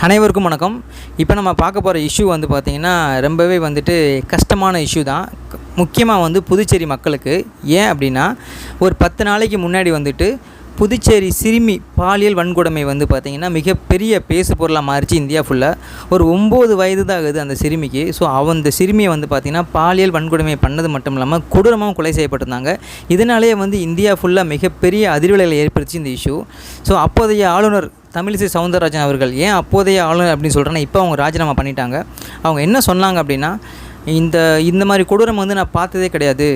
அனைவருக்கும் வணக்கம். இப்போ நம்ம பார்க்க போகிற இஷ்யூ வந்து பார்த்திங்கன்னா ரொம்பவே கஷ்டமான இஷ்யூ தான். முக்கியமாக புதுச்சேரி மக்களுக்கு. ஏன் அப்படின்னா, ஒரு 10 நாளைக்கு முன்னாடி புதுச்சேரி சிறுமி பாலியல் வன்கொடுமை பார்த்திங்கன்னா மிகப்பெரிய பேசு பொருளாக மாறிச்சு இந்தியா ஃபுல்லாக. ஒரு 9 வயது தான் ஆகுது அந்த சிறுமிக்கு. ஸோ அந்த சிறுமியை பார்த்திங்கன்னா பாலியல் வன்கொடுமை பண்ணது மட்டும் இல்லாமல் கொடூரமாக கொலை செய்யப்பட்டிருந்தாங்க. இதனாலே இந்தியா ஃபுல்லாக மிகப்பெரிய அதிர்வலைகளை ஏற்படுத்தி இந்த இஷ்யூ. ஸோ அப்போதைய ஆளுநர் தமிழிசை சவுந்தரராஜன் அவர்கள், ஏன் அப்போதைய ஆளுநர் அப்படின்னு சொல்கிறேன்னா, இப்போ அவங்க ராஜினாமா பண்ணிட்டாங்க. அவங்க என்ன சொன்னாங்க அப்படின்னா, இந்த மாதிரி கொடூரம் நான் பார்த்ததே கிடையாது.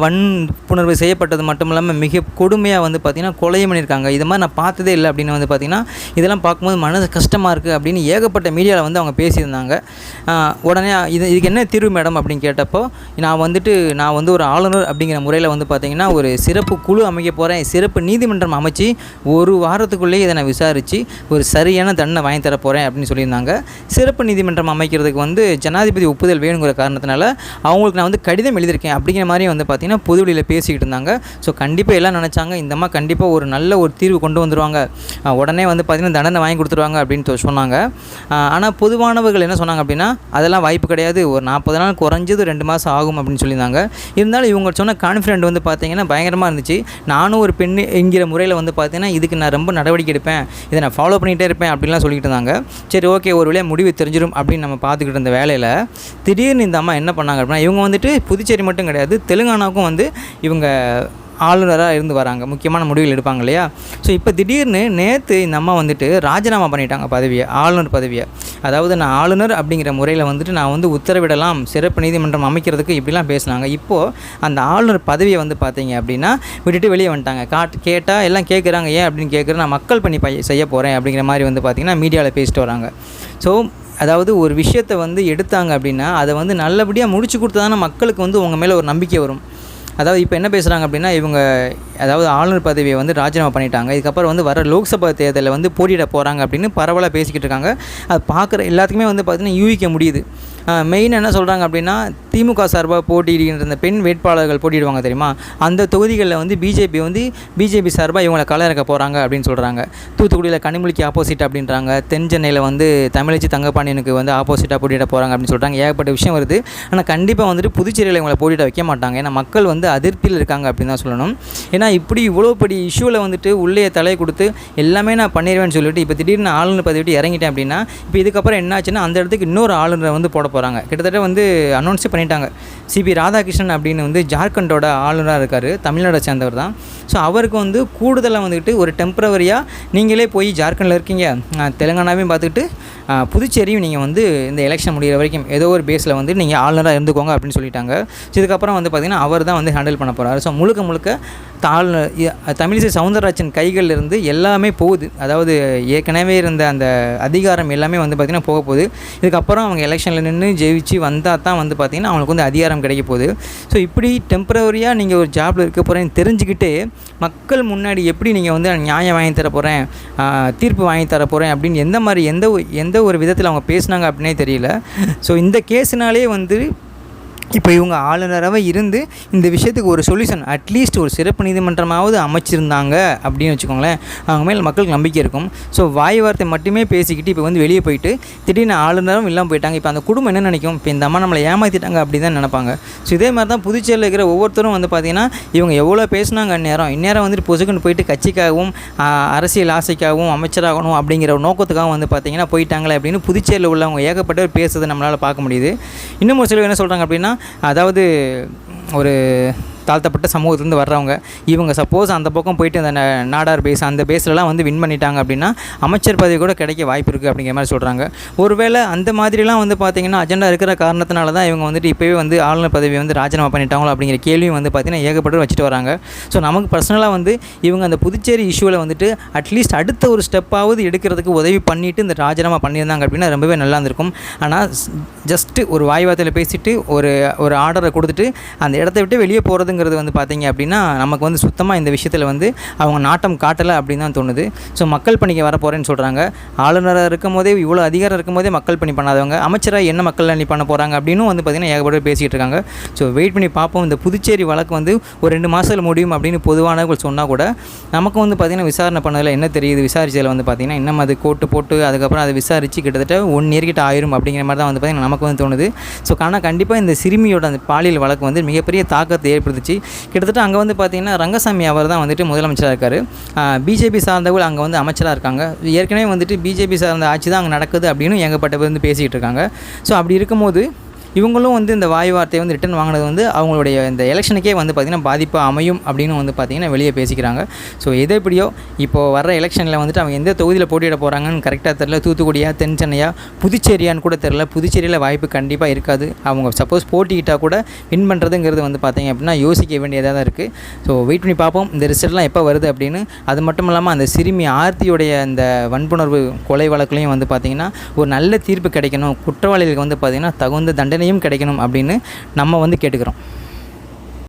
வன்புணர்வு செய்யப்பட்டது மட்டும் இல்லாமல் மிக கொடுமையாக பார்த்திங்கன்னா கொலையும் பண்ணியிருக்காங்க. இது மாதிரி நான் பார்த்ததே இல்லை அப்படின்னு பார்த்திங்கன்னா, இதெல்லாம் பார்க்கும்போது மனது கஷ்டமாக இருக்குது அப்படின்னு ஏகப்பட்ட மீடியாவில் அவங்க பேசியிருந்தாங்க. உடனே இதுக்கு என்ன தீர்வு மேடம் அப்படின்னு கேட்டப்போ, நான் ஒரு ஆளுநர் அப்படிங்கிற முறையில் பார்த்திங்கன்னா ஒரு சிறப்பு குழு அமைக்க போகிறேன், சிறப்பு நீதிமன்றம் அமைச்சு ஒரு வாரத்துக்குள்ளேயே இதை நான் விசாரித்து ஒரு சரியான தண்டனை வாங்கி தர போகிறேன் அப்படின்னு சொல்லியிருந்தாங்க. சிறப்பு நீதிமன்றம் அமைக்கிறதுக்கு ஜனாதிபதி ஒப்புதல் வேணுங்கிற காரணத்தினால அவங்களுக்கு நான் கடிதம் எழுதியிருக்கேன் அப்படிங்கிற மாதிரி பார்த்திங்கன்னா பொதுவெளியில் பேசிக்கிட்டு இருந்தாங்க. ஸோ கண்டிப்பாக எல்லாம் நினச்சாங்க, இந்த மாதிரி கண்டிப்பாக ஒரு நல்ல ஒரு தீர்வு கொண்டு வந்துடுவாங்க, உடனே பார்த்திங்கன்னா தண்டனை வாங்கி கொடுத்துருவாங்க அப்படின்னு சொன்னாங்க. ஆனால் பொதுவானவர்கள் என்ன சொன்னாங்க அப்படின்னா, அதெல்லாம் வாய்ப்பு கிடையாது, ஒரு 40 நாள் குறைஞ்சது 2 மாதம் ஆகும் அப்படின்னு சொல்லியிருந்தாங்க. இருந்தாலும் இவங்க சொன்ன கான்ஃபிடென்ட் பார்த்திங்கன்னா பயங்கரமாக இருந்துச்சு. நானும் ஒரு பெண் என்கிற முறையில் பார்த்திங்கன்னா இதுக்கு நான் ரொம்ப நடவடிக்கை எடுப்பேன், இதை நான் ஃபாலோ பண்ணிகிட்டே இருப்பேன் அப்படின்லாம் சொல்லிட்டு இருந்தாங்க. சரி, ஓகே, ஒரு வேளையை முடிவு தெரிஞ்சிடும் அப்படின்னு நம்ம பார்த்துக்கிட்டு இருந்த வேலையில் திடீர்னு இந்த அம்மா என்ன பண்ணாங்க அப்படின்னா, இவங்க புதுச்சேரி மட்டும் கிடையாது, தெலுங்கானாவுக்கும் இவங்க ஆளுநராக இருந்து வராங்க, முக்கியமான முடிவுகள் எடுப்பாங்க இல்லையா. ஸோ இப்போ திடீர்னு நேற்று இந்த அம்மா ராஜினாமா பண்ணிட்டாங்க பதவியை, ஆளுநர் பதவியை. அதாவது நான் ஆளுநர் அப்படிங்கிற முறையில் நான் உத்தரவிடலாம், சிறப்பு நீதிமன்றம் அமைக்கிறதுக்கு இப்படிலாம் பேசினாங்க. இப்போது அந்த ஆளுநர் பதவியை பார்த்தீங்க அப்படின்னா விட்டுட்டு வெளியே வந்துட்டாங்க. கேட்டால் எல்லாம் கேட்குறாங்க, ஏன் அப்படின்னு கேட்குறேன், நான் மக்கள் பணி செய்ய போகிறேன் அப்படிங்கிற மாதிரி பார்த்திங்கன்னா மீடியாவில் பேசிட்டு வராங்க. ஸோ அதாவது ஒரு விஷயத்தை எடுத்தாங்க அப்படின்னா அதை நல்லபடியாக முடிச்சு கொடுத்தா தானே மக்களுக்கு உங்கள் மேலே ஒரு நம்பிக்கை வரும். அதாவது இப்போ என்ன பேசுகிறாங்க அப்படின்னா, இவங்க அதாவது ஆளுநர் பதவியை ராஜினாமா பண்ணிட்டாங்க, இதுக்கப்புறம் வர லோக்சபா தேர்தலில் போட்டியிட போகிறாங்க அப்படின்னு பரவலாக பேசிக்கிட்டு இருக்காங்க. அது பார்க்குற எல்லாத்துக்குமே பார்த்திங்கன்னா யூகிக்க முடியுது. மெயின் என்ன சொல்கிறாங்க அப்படின்னா, திமுக சார்பாக போட்டியிடுகின்ற இந்த பெண் வேட்பாளர்கள் போட்டியிடுவாங்க தெரியுமா, அந்த தொகுதிகளில் பிஜேபி சார்பாக இவங்களை கள இறக்க போகிறாங்க அப்படின்னு சொல்கிறாங்க. தூத்துக்குடியில் கனிமொழிக்கு ஆப்போசிட் அப்படின்றாங்க, தென் சென்னையில் தமிழச்சி தங்கப்பாண்டியனுக்கு ஆப்போசிட்டாக போட்டியிட போகிறாங்க அப்படின்னு சொல்கிறாங்க. ஏகப்பட்ட விஷயம் வருது. ஆனால் கண்டிப்பாக புதுச்சேரியில் இவங்களை போட்டியிட வைக்க மாட்டாங்க. ஏன்னா மக்கள் அதிருப்தியில் இருக்காங்க அப்படின்னு தான் சொல்லணும். ஏன்னா இப்படி இவ்வளோ பெரிய இஷ்யூவில் உள்ளே தலை கொடுத்து எல்லாமே நான் பண்ணிடுவேன்னு சொல்லிட்டு இப்போ திடீர்னு ஆளுநர் பதவி விட்டு இறங்கிட்டேன் அப்படின்னா, இப்போ இதுக்கப்புறம் என்னாச்சுன்னா அந்த இடத்துக்கு இன்னொரு ஆளுநரை போட போகிறாங்க. கிட்டத்தட்ட அனௌன்ஸே பண்ணிட்டாங்க. சிபி ராதாகிருஷ்ணன் அப்படின்னு ஜார்க்கண்டோட ஆளுநராக இருக்கார், தமிழ்நாடை சேர்ந்தவர் தான். ஸோ அவருக்கு கூடுதலாக ஒரு டெம்பரவரியாக நீங்களே போய் ஜார்க்கண்டில் இருக்கீங்க, தெலுங்கானாவையும் பார்த்துக்கிட்டு புதுச்சேரியும் நீங்கள் இந்த எலெக்ஷன் முடிகிற வரைக்கும் ஏதோ ஒரு பேஸில் நீங்கள் ஆளுநராக இருந்துக்கோங்க அப்படின்னு சொல்லிட்டாங்க. ஸோ இதுக்கப்புறம் பார்த்திங்கன்னா அவர் தான் ஹேண்டில் பண்ண போகிறார். ஸோ முழுக்க தமிழிசை சவுந்தரராஜன் கைகளில் இருந்து எல்லாமே போகுது. அதாவது ஏற்கனவே இருந்த அந்த அதிகாரம் எல்லாமே பார்த்திங்கன்னா போக போகுது. இதுக்கப்புறம் அவங்க எலெக்ஷனில் நின்று ஜெயிச்சு வந்தால் தான் பார்த்திங்கன்னா அவங்களுக்கு அதிகாரம் கிடைக்க போகுது. ஸோ இப்படி டெம்பரவரியாக நீங்கள் ஒரு ஜாபில் இருக்க போகிறேன்னு தெரிஞ்சுக்கிட்டு மக்கள் முன்னாடி எப்படி நீங்கள் நியாயம் வாங்கி தர போகிறேன், தீர்ப்பு வாங்கி தர போகிறேன் அப்படின்னு எந்த ஒரு விதத்தில் அவங்க பேசுனாங்க அப்படின்னே தெரியல. ஸோ இந்த கேஸினாலே இப்போ இவங்க ஆளுநராக இருந்து இந்த விஷயத்துக்கு ஒரு சொல்யூஷன், அட்லீஸ்ட் ஒரு சிறப்பு நீதிமன்றமாவது அமைச்சிருந்தாங்க அப்படின்னு வச்சுக்கோங்களேன், அவங்க மேலே மக்களுக்கு நம்பிக்கை இருக்கும். ஸோ வாய் வார்த்தை மட்டுமே பேசிக்கிட்டு இப்போ வெளியே போயிட்டு திடீர்னு ஆளுநரும் இல்லாமல் போயிட்டாங்க. இப்போ அந்த குடும்பம் என்ன நினைக்கும், இப்போ இந்த அம்மா நம்மளை ஏமாற்றிட்டாங்க அப்படி தான் நினைப்பாங்க. ஸோ இதே மாதிரி தான் புதுச்சேரியில் இருக்கிற ஒவ்வொருத்தரும் பார்த்திங்கன்னா இவங்க எவ்வளோ பேசினாங்க இந்நேரம் பொசுக்குன்னு போயிட்டு கட்சிக்காகவும் அரசியல் ஆசைக்காகவும் அமைச்சராகணும் அப்படிங்கிற ஒரு நோக்கத்துக்காகவும் பார்த்திங்கன்னா போயிட்டாங்களே அப்படின்னு புதுச்சேரியில் உள்ளவங்க ஏகப்பட்டவர் பேசுறதை நம்மளால் பார்க்க முடியுது. இன்னும் ஒரு சிலர் என்ன சொல்கிறாங்க அப்படின்னா, அதாவது ஒரு தாழ்த்தப்பட்ட சமூகத்துலேருந்து வர்றவங்க இவங்க சப்போஸ் அந்த பக்கம் போயிட்டு அந்த நாடார் பேஸ் அந்த பேஸ்லலாம் வின் பண்ணிட்டாங்க அப்படின்னா அமைச்சர் பதவி கூட கிடைக்க வாய்ப்பு இருக்குது அப்படிங்கிற மாதிரி சொல்கிறாங்க. ஒருவேளை அந்த மாதிரிலாம் பார்த்திங்கன்னா அஜெண்டா இருக்கிற காரணத்தினால தான் இவங்க இப்போவே ஆளுநர் பதவி ராஜினாமா பண்ணிட்டாங்களோ அப்படிங்கிற கேள்வியும் பார்த்திங்கன்னா ஏகப்பட்டு வச்சுட்டு வராங்க. ஸோ நமக்கு பர்சனலாக இவங்க அந்த புதுச்சேரி இஷ்யூவில் அட்லீஸ்ட் அடுத்த ஒரு ஸ்டெப்பாவது எடுக்கிறதுக்கு உதவி பண்ணிவிட்டு இந்த ராஜினாமா பண்ணியிருந்தாங்க அப்படின்னா ரொம்பவே நல்லா இருந்திருக்கும். ஆனால் ஜஸ்ட்டு ஒரு வாய் வார்த்தையில் பேசிவிட்டு ஒரு ஆர்டரை கொடுத்துட்டு அந்த இடத்த விட்டு வெளியே போகிறதுங்க அரசுங்கிறது வந்து பார்த்திங்க அப்படின்னா நமக்கு வந்து சுத்தமாக இந்த விஷயத்தில் வந்து அவங்க நாட்டம் காட்டலை அப்படின்னு தான் தோணுது. ஸோ மக்கள் பணிக்கு வர போகிறேன்னு சொல்கிறாங்க. ஆளுநராக இருக்கும் போதே இவ்வளோ அதிகாரம் இருக்கும் போதே மக்கள் பணி பண்ணாதவங்க அமைச்சராக என்ன மக்கள் பணி பண்ண போகிறாங்க அப்படின்னு வந்து பார்த்திங்கன்னா ஏகப்பட்ட பேசிகிட்டு இருக்காங்க. ஸோ வெயிட் பண்ணி பார்ப்போம். இந்த புதுச்சேரி வழக்கு வந்து ஒரு 2 மாதத்தில் முடியும் அப்படின்னு பொதுவானவர்கள் சொன்னால் கூட நமக்கு வந்து பார்த்திங்கன்னா விசாரணை பண்ணதில் என்ன தெரியுது, விசாரிச்சதில் வந்து பார்த்திங்கன்னா இன்னும் அது கோட்டு போட்டு அதுக்கப்புறம் அதை விசாரித்து கிட்டத்தட்ட 1 இயர் கிட்ட ஆயிரும் அப்படிங்கிற மாதிரி தான் வந்து பார்த்திங்கன்னா நமக்கு வந்து தோணுது. ஸோ ஆனால் கண்டிப்பாக இந்த சிறுமியோட அந்த பாலியல் வழக்கு வந்து மிகப்பெரிய தாக்கத்தை ஏற்படுத்துச்சு. கிட்டத்தட்ட அங்கே வந்து பார்த்திங்கன்னா ரங்கசாமி அவர் தான் வந்துட்டு முதலமைச்சராக இருக்கார். பிஜேபி சார்ந்தவர்கள் அங்கே வந்து அமைச்சராக இருக்காங்க. ஏற்கனவே வந்துட்டு பிஜேபி சார்ந்த ஆட்சி தான் அங்கே நடக்குது அப்படின்னு ஏகப்பட்ட பேர் வந்து பேசிகிட்டு இருக்காங்க. ஸோ அப்படி இருக்கும்போது இவங்களும் வந்து இந்த வாய் வார்த்தையை வந்து ரிட்டன் வாங்கினது வந்து அவங்களுடைய இந்த எலெக்ஷனுக்கே வந்து பார்த்திங்கன்னா பாதிப்பாக அமையும் அப்படின்னு வந்து பார்த்திங்கன்னா வெளியே பேசிக்கிறாங்க. ஸோ எது எப்படியோ இப்போது வர எலெக்ஷனில் வந்துட்டு அவங்க எந்த தொகுதியில் போட்டியிட போகிறாங்கன்னு கரெக்டாக தெரில. தூத்துக்குடியா, தென் சென்னையா, புதுச்சேரியான்னு கூட தெரில. புதுச்சேரியில் வாய்ப்பு கண்டிப்பாக இருக்காது. அவங்க சப்போஸ் போட்டிக்கிட்டால் கூட வின் பண்ணுறதுங்கிறது வந்து பார்த்திங்க அப்படின்னா யோசிக்க வேண்டியதாக தான் இருக்குது. ஸோ வெயிட் பண்ணி பார்ப்போம் இந்த ரிசல்ட்லாம் எப்போ வருது அப்படின்னு. அது மட்டும் இல்லாமல் அந்த சிறுமி ஆர்த்தியுடைய அந்த வன்புணர்வு கொலை வழக்குலையும் வந்து பார்த்திங்கன்னா ஒரு நல்ல தீர்ப்பு கிடைக்கணும், குற்றவாளிகளுக்கு வந்து பார்த்திங்கன்னா தகுந்த தண்டனையும் கிடைக்கணும் அப்படின்னு நம்ம வந்து கேட்டுக்கிறோம்.